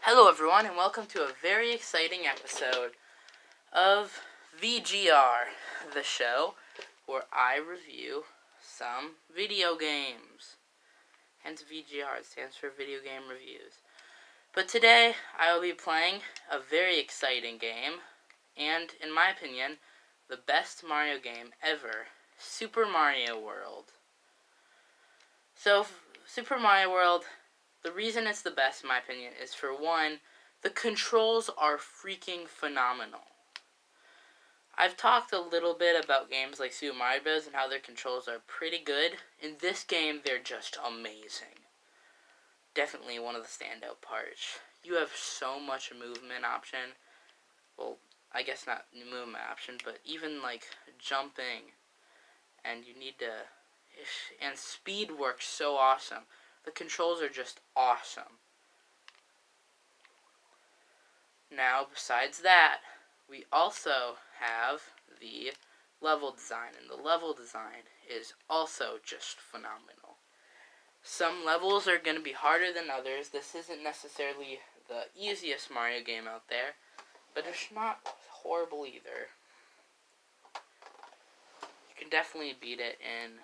Hello everyone and welcome to a very exciting episode of VGR, the show where I review some video games. Hence VGR, it stands for Video Game Reviews. But today I will be playing a very exciting game and, in my opinion, the best Mario game ever, Super Mario World. So, Super Mario World, the reason it's the best, in my opinion, is for one, the controls are freaking phenomenal. I've talked a little bit about games like Super Mario Bros. And how their controls are pretty good. In this game, they're just amazing. Definitely one of the standout parts. You have so much movement option. Well, I guess not movement option, but even like jumping. And you need to... And speed works so awesome. The controls are just awesome. Now, besides that, we also have the level design, and the level design is also just phenomenal. Some levels are going to be harder than others. This isn't necessarily the easiest Mario game out there, but it's not horrible either. You can definitely beat it, and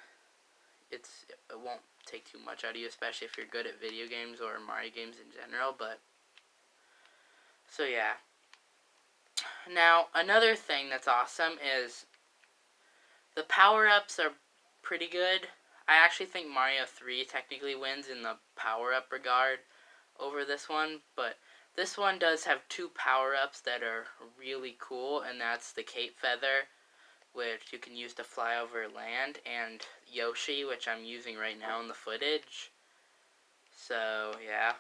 it won't take too much out of you, especially if you're good at video games or Mario games in general, but so yeah. Now, another thing that's awesome is the power-ups are pretty good. I actually think Mario 3 technically wins in the power-up regard over this one, but this one does have two power-ups that are really cool, and that's the Cape Feather, which you can use to fly over land, and Yoshi, which I'm using right now in the footage. So, yeah.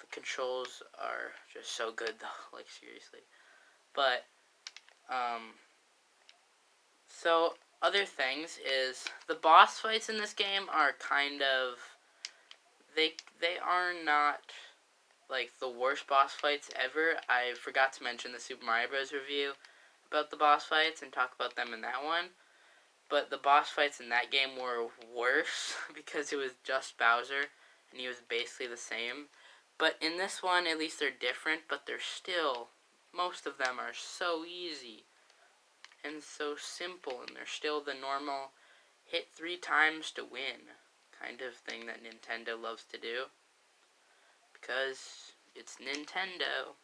The controls are just so good, though, like, seriously. But, so, other things is, the boss fights in this game are kind of, they are not, like, the worst boss fights ever. I forgot to mention the Super Mario Bros. Review about the boss fights and talk about them in that one. But the boss fights in that game were worse because it was just Bowser, and he was basically the same. But in this one, at least they're different, but they're still, most of them are so easy and so simple, and they're still the normal hit 3 times to win kind of thing that Nintendo loves to do, because it's Nintendo.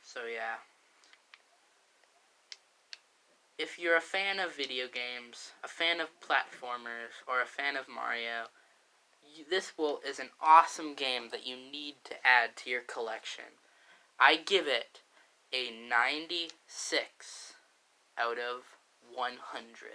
So yeah. If you're a fan of video games, a fan of platformers, or a fan of Mario, this is an awesome game that you need to add to your collection. I give it a 96 out of 100.